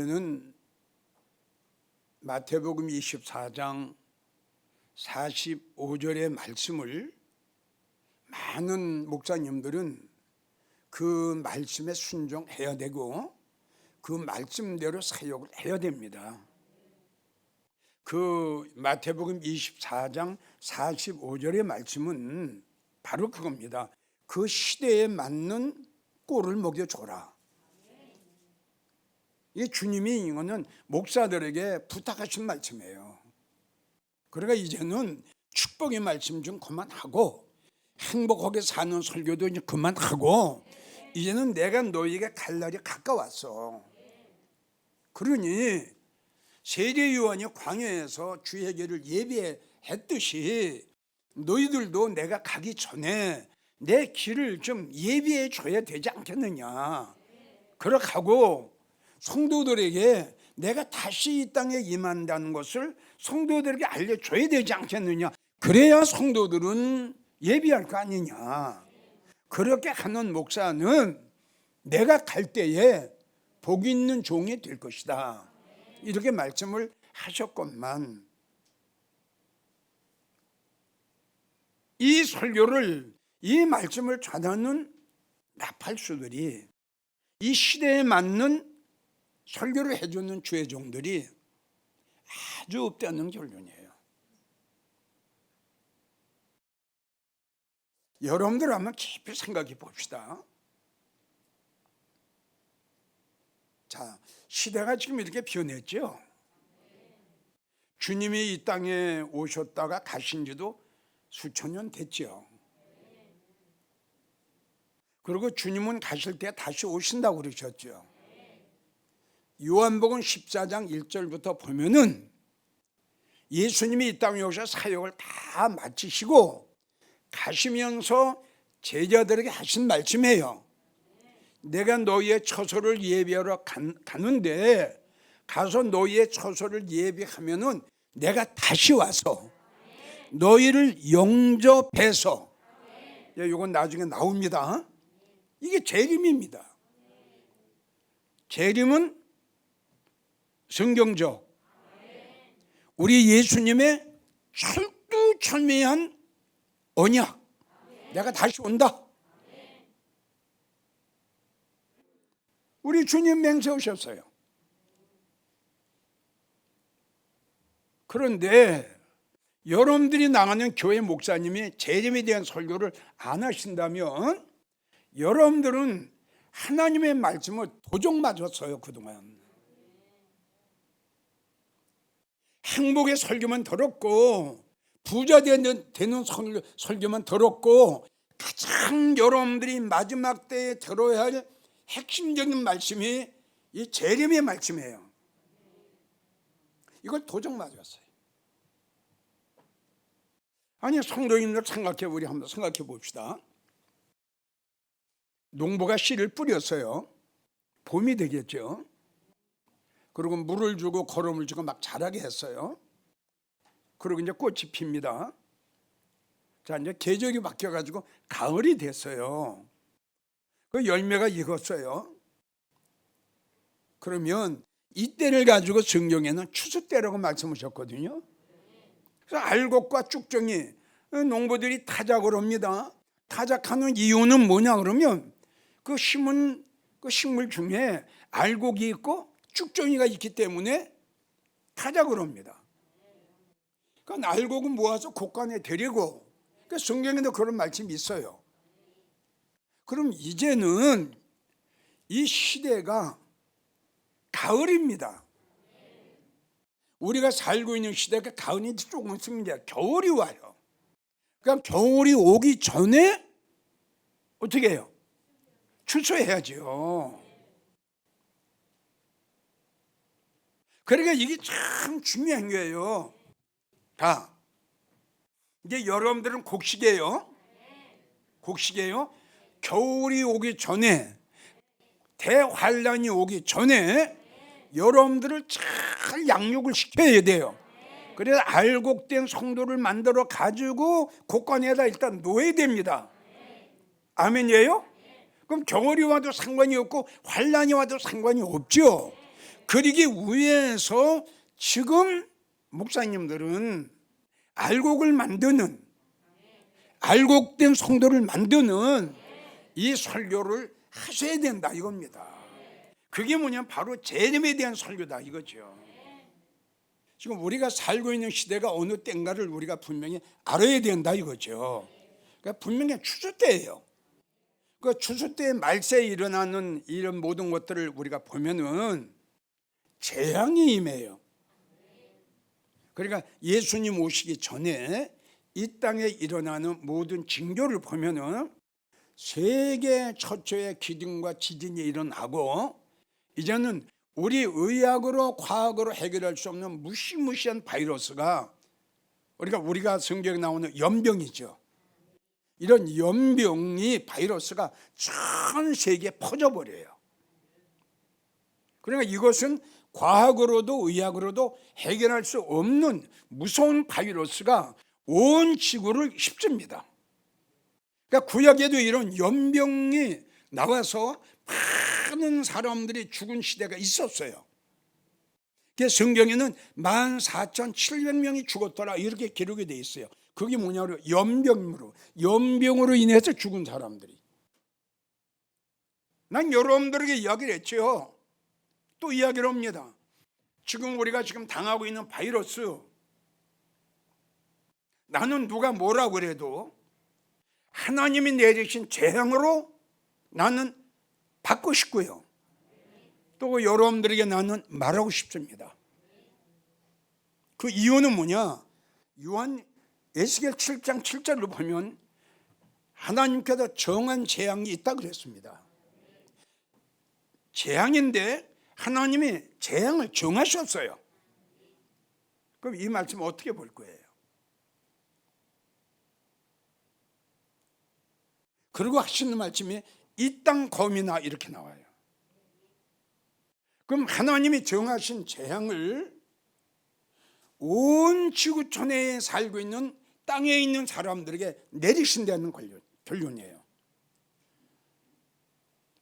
보면은 마태복음 24장 45절의 말씀을 많은 목사님들은 그 말씀에 순종해야 되고 그 말씀대로 사역을 해야 됩니다. 그 마태복음 24장 45절의 말씀은 바로 그겁니다. 그 시대에 맞는 꼴을 먹여줘라. 이 주님이 이거는 목사들에게 부탁하신 말씀이에요. 그러니까 이제는 축복의 말씀 좀 그만하고 행복하게 사는 설교도 이제 그만하고 이제는 내가 너희에게 갈 날이 가까웠어. 그러니 세례 요한이 광야에서 주의 길을 예비했듯이 너희들도 내가 가기 전에 내 길을 좀 예비해 줘야 되지 않겠느냐. 그렇게 하고 성도들에게 내가 다시 이 땅에 임한다는 것을 성도들에게 알려줘야 되지 않겠느냐. 그래야 성도들은 예비할 거 아니냐. 그렇게 하는 목사는 내가 갈 때에 복 있는 종이 될 것이다. 이렇게 말씀을 하셨건만 이 설교를, 이 말씀을 전하는 나팔수들이, 이 시대에 맞는 설교를 해주는 주의 종들이 아주 없다는 결론이에요. 여러분들 한번 깊이 생각해 봅시다. 자, 시대가 지금 이렇게 변했죠. 주님이 이 땅에 오셨다가 가신 지도 수천 년 됐죠. 그리고 주님은 가실 때 다시 오신다고 그러셨죠. 요한복음 14장 1절부터 보면은 예수님이 이 땅에 오셔서 사역을 다 마치시고 가시면서 제자들에게 하신 말씀이에요. 내가 너희의 처소를 예비하러 가는데 가서 너희의 처소를 예비하면은 내가 다시 와서 너희를 영접해서, 이건 나중에 나옵니다. 이게 재림입니다. 재림은 성경적, 우리 예수님의 철두철미한 언약, 내가 다시 온다. 우리 주님 맹세하셨어요. 그런데 여러분들이 나가는 교회 목사님이 재림에 대한 설교를 안 하신다면 여러분들은 하나님의 말씀을 도적 맞았어요. 그동안 행복의 설교만 들었고 부자 되는 설교만 들었고 가장 여러분들이 마지막 때에 들어야 할 핵심적인 말씀이 이 재림의 말씀이에요. 이걸 도적 맞았어요. 아니, 성도님들 우리 한번 생각해 봅시다. 농부가 씨를 뿌렸어요. 봄이 되겠죠. 그리고 물을 주고 거름을 주고 막 자라게 했어요. 그리고 이제 꽃이 핍니다. 자, 이제 계절이 바뀌어가지고 가을이 됐어요. 그 열매가 익었어요. 그러면 이때를 가지고 성경에는 추수때라고 말씀하셨거든요. 그래서 알곡과 쭉정이 농부들이 타작을 합니다. 타작하는 이유는 뭐냐 그러면 그 심은 그 식물 중에 알곡이 있고 쭉정이가 있기 때문에 타작을 합니다. 그러니까 알곡은 모아서 곡간에 데리고, 그러니까 성경에도 그런 말씀이 있어요. 그럼 이제는 이 시대가 가을입니다. 우리가 살고 있는 시대가 가을이 조금 있으면 겨울이 와요. 그럼 겨울이 오기 전에 어떻게 해요? 추수해야죠. 그러니까 이게 참 중요한 거예요. 자, 이제 여러분들은 곡식이에요. 곡식이에요. 겨울이 오기 전에, 대환란이 오기 전에 여러분들을 잘 양육을 시켜야 돼요. 그래서 알곡된 성도를 만들어 가지고 곡간에다 일단 놓아야 됩니다. 아멘이에요? 그럼 겨울이 와도 상관이 없고 환란이 와도 상관이 없죠. 그러기 위해서 지금 목사님들은 알곡을 만드는, 알곡된 성도를 만드는 이 설교를 하셔야 된다 이겁니다. 그게 뭐냐면 바로 재림에 대한 설교다 이거죠. 지금 우리가 살고 있는 시대가 어느 때인가를 우리가 분명히 알아야 된다 이거죠. 그러니까 분명히 추수 때예요. 그 추수 때 말세에 일어나는 이런 모든 것들을 우리가 보면은 재앙이 임해요. 그러니까 예수님 오시기 전에 이 땅에 일어나는 모든 징조를 보면은 세계 최초의 기근과 지진이 일어나고, 이제는 우리 의학으로 과학으로 해결할 수 없는 무시무시한 바이러스가, 우리가 성경에 나오는 연병이죠. 이런 연병이, 바이러스가 전 세계에 퍼져버려요. 그러니까 이것은 과학으로도 의학으로도 해결할 수 없는 무서운 바이러스가 온 지구를 휩습니다. 그러니까 구약에도 이런 연병이 나와서 많은 사람들이 죽은 시대가 있었어요. 그래서 성경에는 14,700명이 죽었더라 이렇게 기록이 되어 있어요. 그게 뭐냐면 연병으로 인해서 죽은 사람들이. 난 여러분들에게 이야기를 했죠. 또 이야기를 합니다. 지금 우리가 당하고 있는 바이러스, 나는 누가 뭐라고 그래도 하나님이 내리신 재앙으로 나는 받고 싶고요. 또 여러분들에게 나는 말하고 싶습니다. 그 이유는 뭐냐? 에스겔 7장 7절을 보면 하나님께서 정한 재앙이 있다 그랬습니다. 재앙인데 하나님이 재앙을 정하셨어요. 그럼 이 말씀 어떻게 볼 거예요? 그리고 하시는 말씀이 이 땅 검이나 이렇게 나와요. 그럼 하나님이 정하신 재앙을 온 지구촌에 살고 있는 땅에 있는 사람들에게 내리신다는 결론이에요.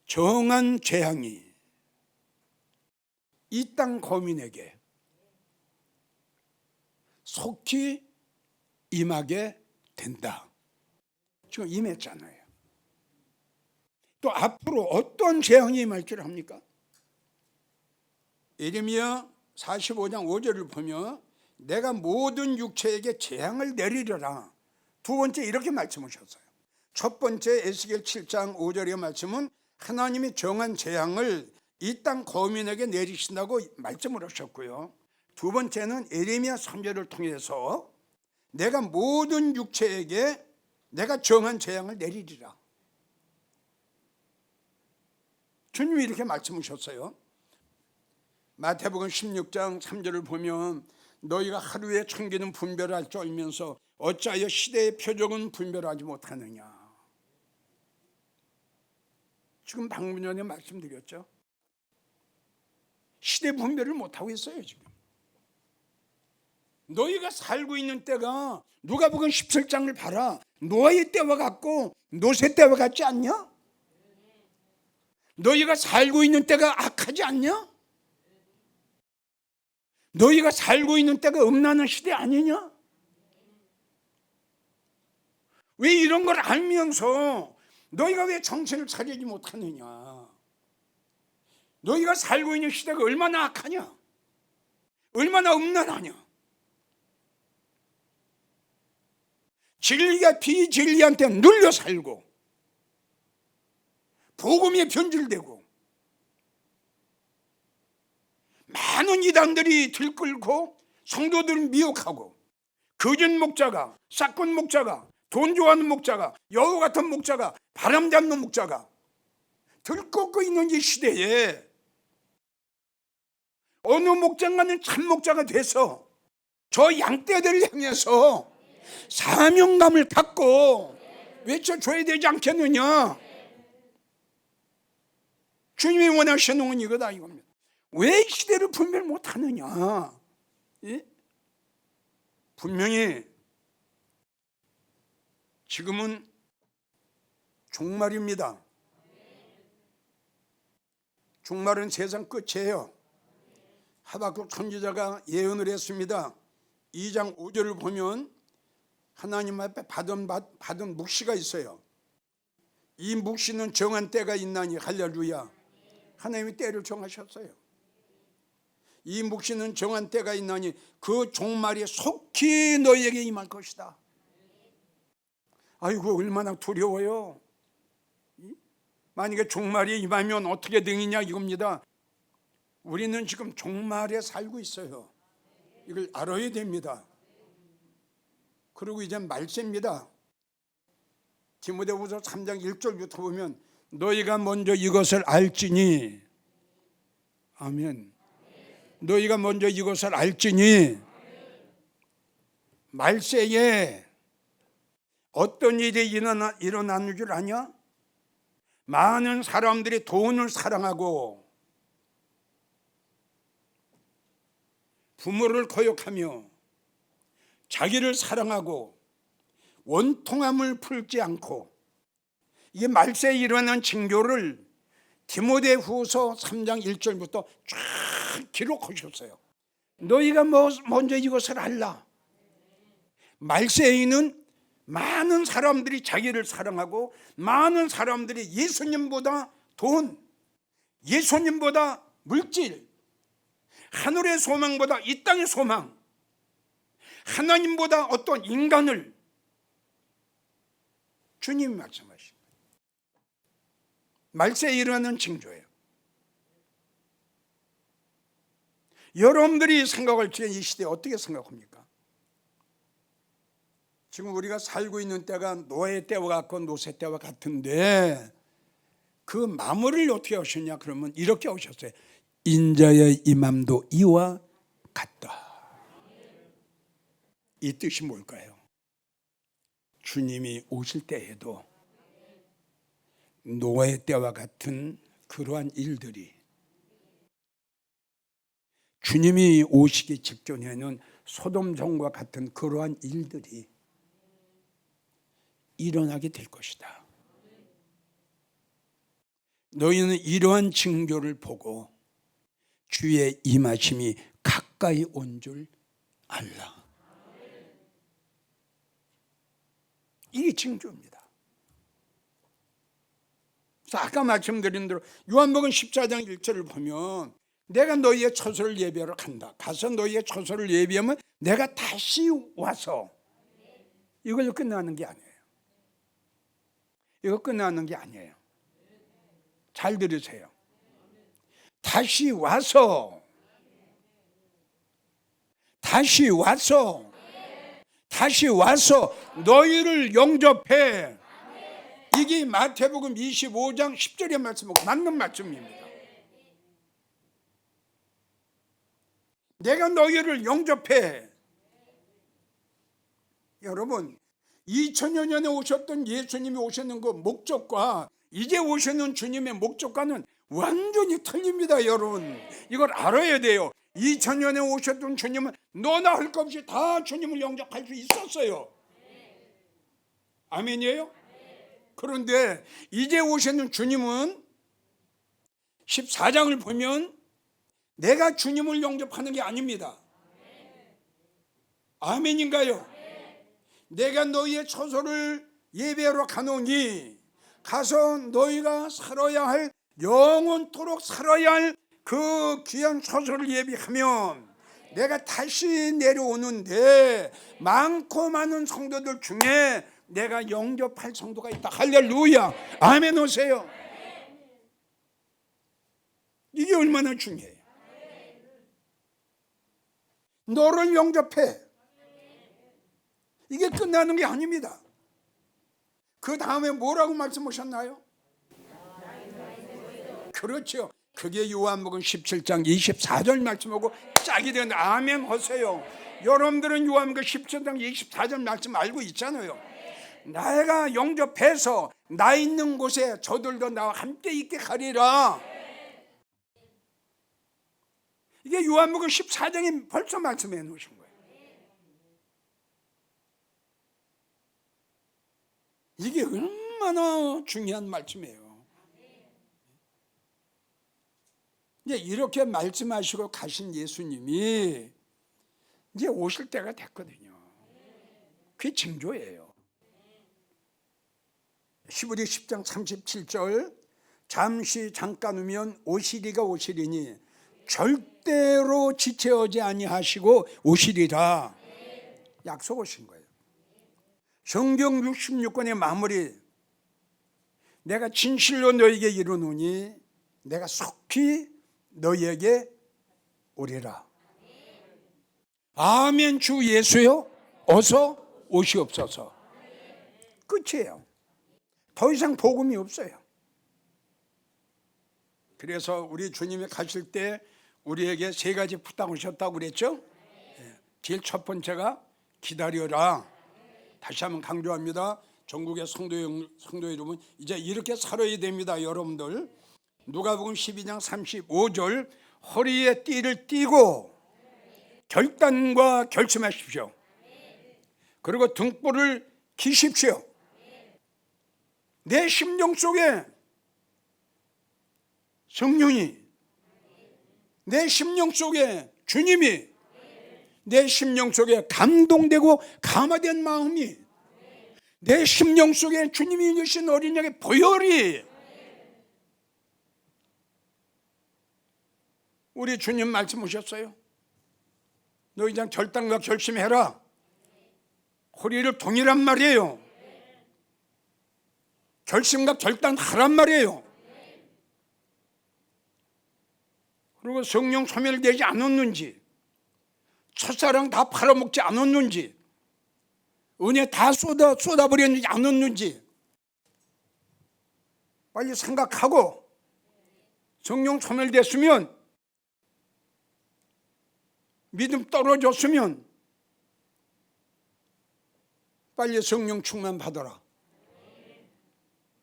정한 재앙이 이 땅 거민에게 속히 임하게 된다. 지금 임했잖아요. 또 앞으로 어떤 재앙이 임할 줄 압니까? 예레미야 45장 5절을 보면 내가 모든 육체에게 재앙을 내리려라. 두 번째 이렇게 말씀하셨어요. 첫 번째 에스겔 7장 5절의 말씀은 하나님이 정한 재앙을 이 땅 거민에게 내리신다고 말씀을 하셨고요. 두 번째는 예레미야 선지자를 통해서 내가 모든 육체에게 내가 정한 재앙을 내리리라. 주님이 이렇게 말씀하셨어요. 마태복음 16장 3절을 보면 너희가 하루에 천기는 분별할 줄 알면서 어찌하여 시대의 표적은 분별하지 못하느냐. 지금 방금 전에 말씀드렸죠. 시대 분별을 못하고 있어요 지금. 너희가 살고 있는 때가 누가복음 17장을 봐라. 노아의 때와 같고 노새 때와 같지 않냐? 너희가 살고 있는 때가 악하지 않냐? 너희가 살고 있는 때가 음란한 시대 아니냐? 왜 이런 걸 알면서 너희가 왜 정신을 차리지 못하느냐? 너희가 살고 있는 시대가 얼마나 악하냐? 얼마나 음란하냐? 진리가 비진리한테 눌려 살고 복음이 변질되고 많은 이단들이 들끓고 성도들을 미혹하고 거짓 목자가, 사건 목자가, 돈 좋아하는 목자가, 여우 같은 목자가, 바람 잡는 목자가 들끓고 있는 이 시대에 어느 목장가는 참 목자가 돼서 저 양떼들을 향해서 사명감을 갖고 외쳐줘야 되지 않겠느냐? 주님이 원하시는 건 이거다 이겁니다. 왜 시대를 분별 못하느냐? 예? 분명히 지금은 종말입니다. 종말은 세상 끝이에요. 하박국 선지자가 예언을 했습니다. 2장 5절을 보면 하나님 앞에 받은 묵시가 있어요. 이 묵시는 정한 때가 있나니 할렐루야. 하나님이 때를 정하셨어요. 이 묵시는 정한 때가 있나니 그 종말이 속히 너희에게 임할 것이다. 아이고 얼마나 두려워요. 만약에 종말이 임하면 어떻게 되느냐 이겁니다. 우리는 지금 종말에 살고 있어요. 이걸 알아야 됩니다. 그리고 이제 말세입니다. 디모데후서 3장 1절부터 보면 너희가 먼저 이것을 알지니, 아멘. 너희가 먼저 이것을 알지니 말세에 어떤 일이 일어나는 줄 아냐? 많은 사람들이 돈을 사랑하고 부모를 거역하며 자기를 사랑하고 원통함을 풀지 않고, 이게 말세에 일어난 징조를 디모데후서 3장 1절부터 쫙 기록하셨어요. 너희가 먼저 이것을 알라. 말세에는 많은 사람들이 자기를 사랑하고 많은 사람들이 예수님보다 돈, 예수님보다 물질, 하늘의 소망보다 이 땅의 소망, 하나님보다 어떤 인간을, 주님이 말씀하십니다. 말세에 일어나는 징조예요. 여러분들이 생각할 때 이 시대에 어떻게 생각합니까? 지금 우리가 살고 있는 때가 노예 때와 같고 노새 때와 같은데 그 마무리를 어떻게 하셨냐? 그러면 이렇게 하셨어요. 인자의 임함도 이와 같다. 이 뜻이 뭘까요? 주님이 오실 때에도 노예 때와 같은 그러한 일들이, 주님이 오시기 직전에는 소돔성과 같은 그러한 일들이 일어나게 될 것이다. 너희는 이러한 징조를 보고 주의 임하심이 가까이 온 줄 알라. 이게 징조입니다. 아까 말씀드린 대로 요한복음 14장 1절을 보면 내가 너희의 처소를 예비하러 간다. 가서 너희의 처소를 예비하면 내가 다시 와서, 이걸로 끝나는 게 아니에요. 이거 끝나는 게 아니에요. 잘 들으세요. 다시 와서 너희를 영접해. 이게 마태복음 25장 10절의 말씀하고 맞는 말씀입니다. 내가 너희를 영접해. 여러분, 2000여 년에 오셨던 예수님이 오셨는 그 목적과 이제 오시는 주님의 목적과는 완전히 틀립니다. 여러분, 이걸 알아야 돼요. 2000년에 오셨던 주님은 너나 할 것 없이 다 주님을 영접할 수 있었어요. 아멘이에요? 그런데 이제 오시는 주님은 14장을 보면 내가 주님을 영접하는 게 아닙니다. 아멘인가요? 내가 너희의 처소를 예배하러 가노니 가서 너희가 살아야 할, 영원토록 살아야 할 그 귀한 처소를 예비하면 내가 다시 내려오는데 많고 많은 성도들 중에 내가 영접할 성도가 있다. 할렐루야. 아멘 오세요. 이게 얼마나 중요해요. 너를 영접해. 이게 끝나는 게 아닙니다. 그 다음에 뭐라고 말씀하셨나요? 그렇죠. 그게 요한복음 17장 24절 말씀하고 짝이 되는, 아멘 하세요. 여러분들은 요한복음 17장 24절 말씀 알고 있잖아요. 내가 영접해서 나 있는 곳에 저들도 나와 함께 있게 하리라. 이게 요한복음 14장에 벌써 말씀해 놓으신 거예요. 이게 얼마나 중요한 말씀이에요. 이제 이렇게 말씀하시고 가신 예수님이 이제 오실 때가 됐거든요. 그게 징조예요. 히브리 10장 37절 잠깐 후면 오시리가 오시리니 절대로 지체하지 아니하시고 오시리라 약속하신 거예요. 성경 66권의 마무리, 내가 진실로 너에게 이르노니 내가 속히 너에게 오리라. 아멘. 주 예수여 어서 오시옵소서. 끝이에요. 더 이상 복음이 없어요. 그래서 우리 주님이 가실 때 우리에게 세 가지 부탁하셨다고 그랬죠. 제일 첫 번째가 기다려라. 다시 한번 강조합니다. 전국의 성도 여러분, 이제 이렇게 살아야 됩니다. 여러분들, 누가복음 12장 35절 허리에 띠를 띠고 결단과 결심하십시오. 그리고 등불을 켜십시오. 내 심령 속에 성령이, 내 심령 속에 주님이, 내 심령 속에 감동되고 감화된 마음이, 내 심령 속에 주님이 주신 어린 양의 보혈이, 우리 주님 말씀하셨어요. 너 이제 결단과 결심해라. 허리를 동이란 말이에요. 결심과 결단하란 말이에요. 그리고 성령 소멸되지 않았는지, 첫사랑 다 팔아먹지 않았는지, 은혜 다 쏟아버렸는지 않았는지 빨리 생각하고, 성령 소멸됐으면, 믿음 떨어졌으면 빨리 성령 충만 받아라.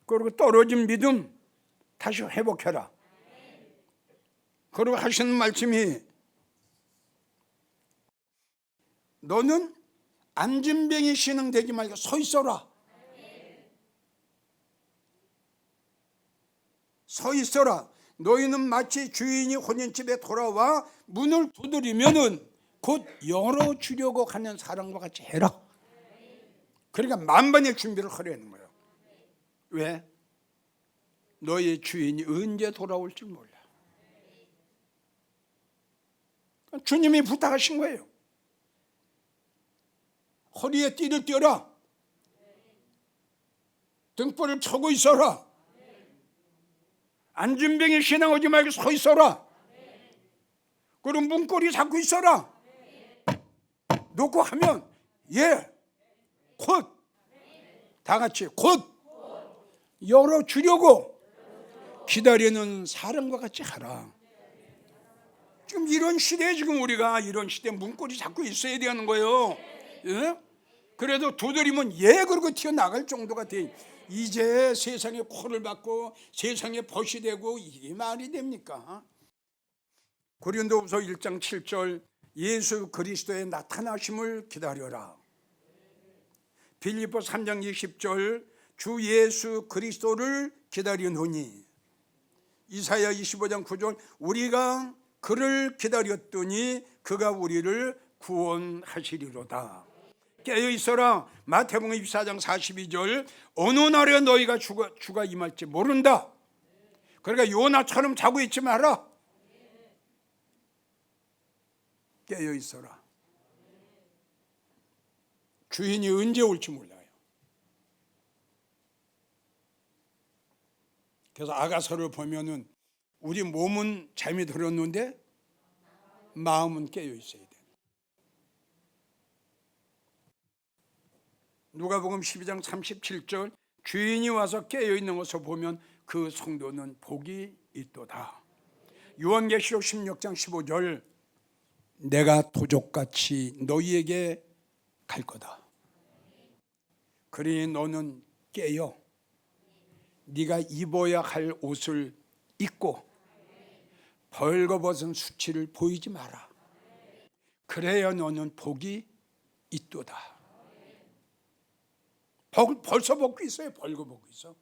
그리고 떨어진 믿음 다시 회복해라. 그리고 하시는 말씀이, 너는 안진뱅이 신앙 되지 말고 서 있어라. 서 있어라. 너희는 마치 주인이 혼인집에 돌아와 문을 두드리면은 곧 열어주려고 하는 사람과 같이 해라. 그러니까 만반의 준비를 하려는 거예요. 왜? 너의 주인이 언제 돌아올지 몰라. 주님이 부탁하신 거예요. 허리에 띠를 띄어라. 등불을 켜고 있어라. 안진뱅이 신앙 오지 말고 서 있어라. 그리고 문고리 잡고 있어라. 놓고 하면 곧 다 같이 곧 열어주려고 기다리는 사람과 같이 하라. 지금 이런 시대에, 지금 우리가 이런 시대에 문고리 잡고 있어야 되는 거예요. 예? 그래도 두드리면 그러고 튀어나갈 정도가 돼. 이제 세상에 코를 받고 세상에 벗이 되고 이게 말이 됩니까? 고린도후서 1장 7절 예수 그리스도의 나타나심을 기다려라. 빌립보 3장 20절 주 예수 그리스도를 기다리노니. 이사야 25장 9절 우리가 그를 기다렸더니 그가 우리를 구원하시리로다. 깨어있어라. 마태복음 24장 42절 어느 날에 너희가 주가 임할지 모른다. 그러니까 요나처럼 자고 있지 마라. 깨어있어라. 주인이 언제 올지 몰라요. 그래서 아가서를 보면은 우리 몸은 잠이 들었는데 마음은 깨어있어야 돼. 누가복음 12장 37절 주인이 와서 깨어있는 것을 보면 그 성도는 복이 있도다. 요한계시록 16장 15절 내가 도적같이 너희에게 갈 거다. 그러니 너는 깨어 네가 입어야 할 옷을 입고 벌거벗은 수치를 보이지 마라. 그래야 너는 복이 있도다. 벌써 벗고 있어요. 벌거벗고 있어.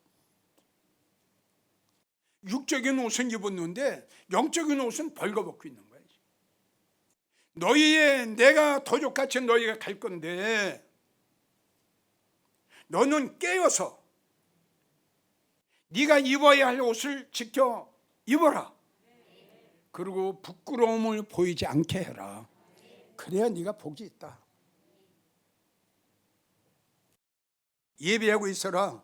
육적인 옷은 입었는데 영적인 옷은 벌거벗고 있는 거예요. 너희의 내가 도적같이 너희가 갈 건데 너는 깨어서 네가 입어야 할 옷을 지켜 입어라. 그리고 부끄러움을 보이지 않게 해라. 그래야 네가 복이 있다. 예비하고 있어라.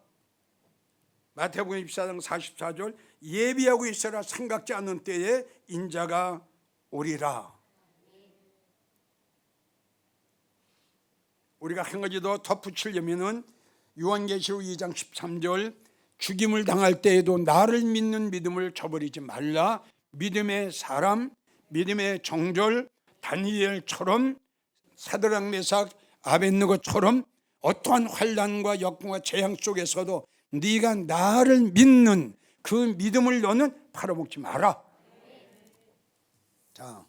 마태복음 24장 44절 예비하고 있어라. 생각지 않은 때에 인자가 오리라. 우리가 한 가지 더 덧붙이려면은 요한계시록 2장 13절 죽임을 당할 때에도 나를 믿는 믿음을 저버리지 말라. 믿음의 사람, 믿음의 정절 다니엘처럼 사드락 메삭 아벳느고처럼 어떠한 환난과 역경과 재앙 속에서도 네가 나를 믿는 그 믿음을 너는 팔아먹지 마라. 자,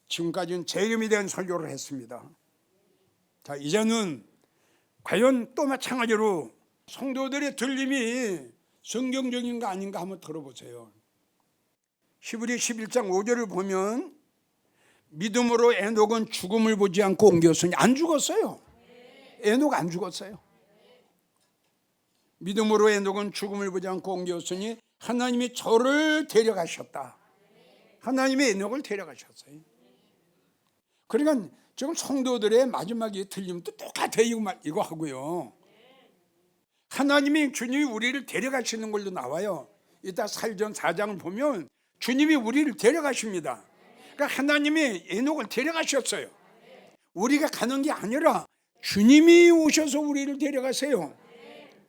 지금까지는 재림에 대한 설교를 했습니다. 자, 이제는 과연 또 마찬가지로 성도들의 들림이 성경적인가 아닌가 한번 들어보세요. 히브리 11장 5절을 보면 믿음으로 에녹은 죽음을 보지 않고 옮겼으니 안 죽었어요. 에녹 안 죽었어요. 믿음으로 에녹은 죽음을 보지 않고 옮겼으니 하나님이 저를 데려가셨다. 하나님이 에녹을 데려가셨어요. 그러니까 지금 성도들의 마지막에 들림도 똑같아요. 이거 하고요. 하나님이 주님이 우리를 데려가시는 걸로 나와요. 이따 사일전 4장을 보면 주님이 우리를 데려가십니다. 그러니까 하나님이 에녹을 데려가셨어요. 우리가 가는 게 아니라 주님이 오셔서 우리를 데려가세요.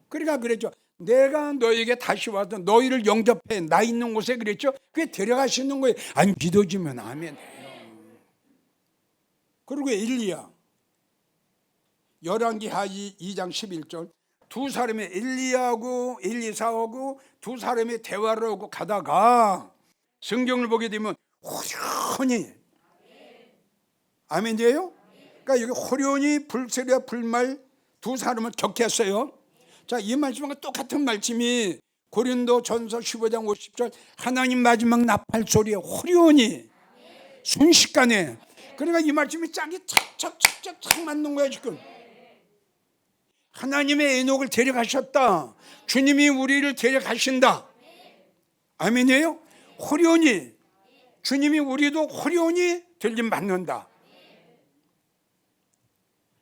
그러니까 그랬죠. 내가 너에게 다시 와서 너희를 영접해 나 있는 곳에 그랬죠. 그게 데려가시는 거예요. 아니 믿어지면 아멘 해요. 그리고 엘리야 열왕기하 2장 11절 두 사람의 엘리야하고 엘리사하고 두 사람의 대화를 하고 가다가 성경을 보게 되면 호련히 아멘이에요. 그러니까 여기 호련히 불세례와 불말 두 사람을 격했어요. 자, 이 말씀과 똑같은 말씀이 고린도전서 15장 50절 하나님 마지막 나팔 소리에 호련히 순식간에 그러니까 이 말씀이 짝이 착착착착 맞는 거야 지금. 하나님의 에녹을 데려가셨다. 주님이 우리를 데려가신다. 아멘이에요. 호련히 주님이 우리도 호련히 들림 받는다.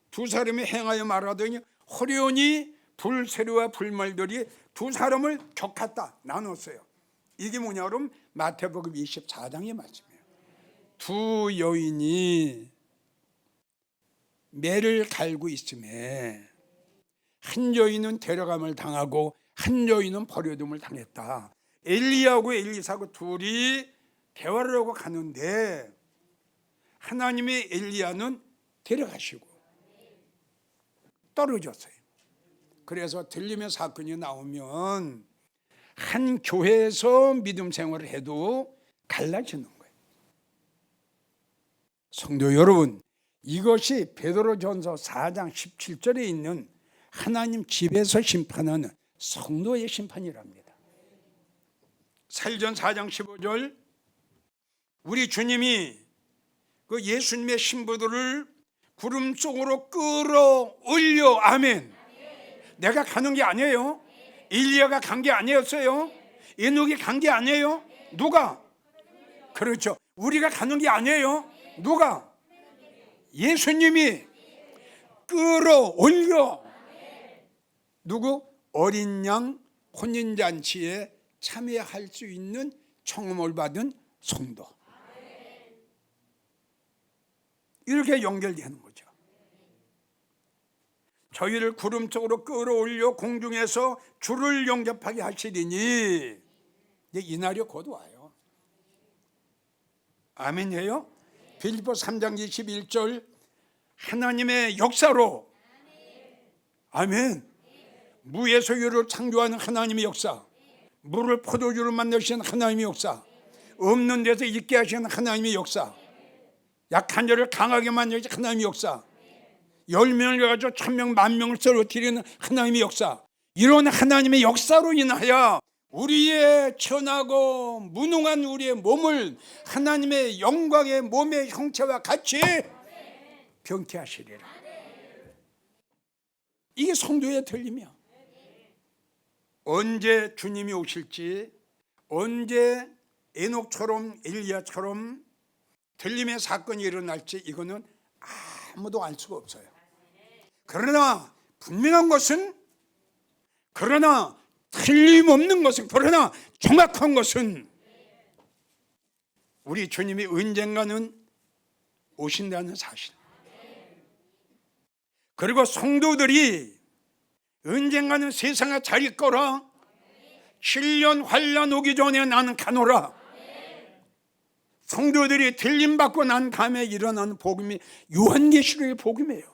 두 사람이 행하여 말하더니 호련히 불세례와 불말들이 두 사람을 격했다. 나눴어요. 이게 뭐냐 그러면 마태복음 24장의 말씀이에요. 두 여인이 매를 갈고 있음에 한 여인은 데려감을 당하고 한 여인은 버려둠을 당했다. 엘리야하고 엘리사하고 둘이 대화를 하고 가는데 하나님의 엘리야는 데려가시고 떨어졌어요. 그래서 들림의 사건이 나오면 한 교회에서 믿음 생활을 해도 갈라지는 거예요. 성도 여러분, 이것이 베드로전서 4장 17절에 있는 하나님 집에서 심판하는 성도의 심판이랍니다. 사일전 4장 15절 우리 주님이 그 예수님의 신부들을 구름 속으로 끌어올려 아멘. 내가 가는 게 아니에요. 엘리야가 간 게 아니었어요. 에녹이 간 게 아니에요. 누가? 그렇죠. 우리가 가는 게 아니에요. 누가? 예수님이 끌어올려 누구? 어린 양 혼인잔치에 참여할 수 있는 청음을 받은 성도. 이렇게 연결되는 거죠. 저희를 구름 쪽으로 끌어올려 공중에서 주를 영접하게 하시리니 이 날이 곧 와요. 아멘이에요. 빌립보 3장 21절 하나님의 역사로 아멘. 무에서 유를 창조하는 하나님의 역사, 물을 포도주로 만드시는 하나님의 역사, 없는 데서 있게 하시는 하나님의 역사, 약한 자를 강하게 만드시는 하나님의 역사, 10명을 가지고 1000명, 10,000명을 쓰러뜨리는 하나님의 역사, 이런 하나님의 역사로 인하여 우리의 천하고 무능한 우리의 몸을 하나님의 영광의 몸의 형체와 같이 병케 하시리라. 이게 성도의 들림이야. 언제 주님이 오실지, 언제 에녹처럼 엘리야처럼 들림의 사건이 일어날지 이거는 아무도 알 수가 없어요. 그러나 분명한 것은, 그러나 틀림없는 것은, 그러나 정확한 것은 우리 주님이 언젠가는 오신다는 사실. 그리고 성도들이 언젠가는 세상에 잘 있거라. 7년 환란 오기 전에 나는 가노라. 성도들이 들림받고 난 다음에 일어나는 복음이 요한계시록의 복음이에요.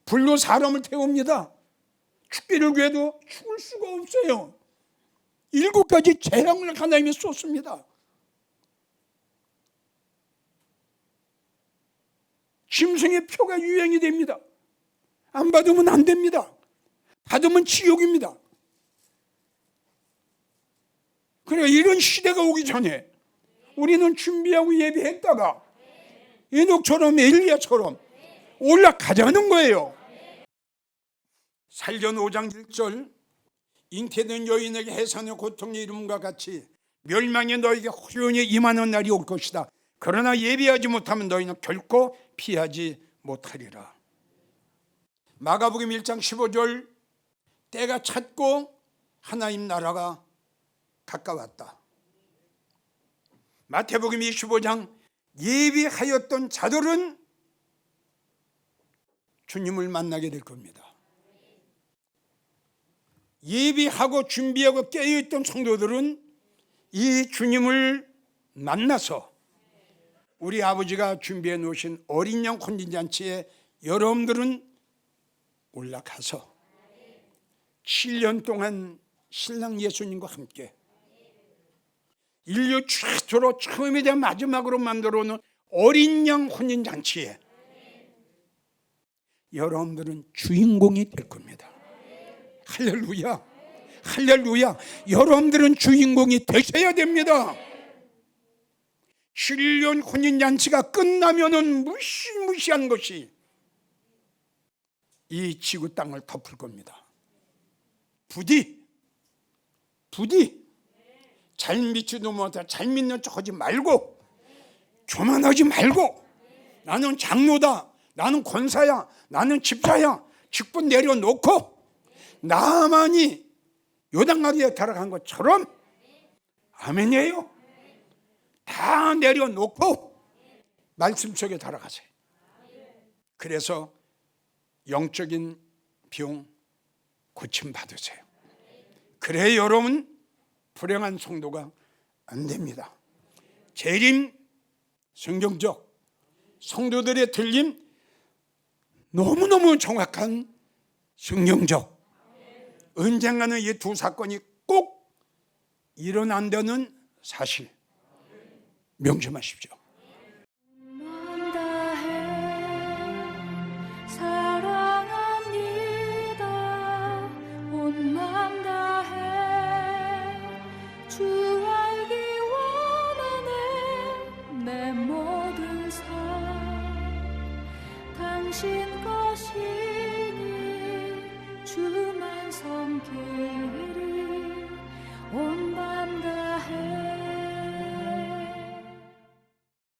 불로 사람을 태웁니다. 죽기를 구해도 죽을 수가 없어요. 7가지 재앙을 하나님이 쏟습니다. 짐승의 표가 유행이 됩니다. 안 받으면 안 됩니다. 받으면 지옥입니다. 그러니까 이런 시대가 오기 전에 우리는 준비하고 예비했다가 에녹처럼 엘리야처럼 올라가자는 거예요. 살전 5장 1절 잉태된 여인에게 해산의 고통의 이름과 같이 멸망이 너에게 호련히 임하는 날이 올 것이다. 그러나 예비하지 못하면 너희는 결코 피하지 못하리라. 마가복음 1장 15절 때가 찼고 하나님 나라가 가까웠다. 마태복음 25장 예비하였던 자들은 주님을 만나게 될 겁니다. 예비하고 준비하고 깨어있던 성도들은 이 주님을 만나서 우리 아버지가 준비해 놓으신 어린 양 혼인잔치에 여러분들은 올라가서 7년 동안 신랑 예수님과 함께 인류 최초로 처음이자 마지막으로 만들어 놓은 어린 양 혼인잔치에 여러분들은 주인공이 될 겁니다. 할렐루야, 할렐루야. 여러분들은 주인공이 되셔야 됩니다. 7년 혼인잔치가 끝나면은 무시무시한 것이 이 지구 땅을 덮을 겁니다. 부디 잘 믿지도 못해 잘 믿는 척 하지 말고, 교만하지 말고, 나는 장로다, 나는 권사야, 나는 집사야, 직분 내려놓고 나만이 요단강에 들어간 것처럼, 아멘이에요. 다 내려놓고 말씀 속에 들어가세요. 그래서 영적인 병 고침 받으세요. 그래 여러분 불행한 성도가 안 됩니다. 재림, 성경적, 성도들의 들림, 너무너무 정확한 성경적, 언젠가는 이 두 사건이 꼭 일어난다는 사실 명심하십시오. 당신 것이니 주만 섬기리 온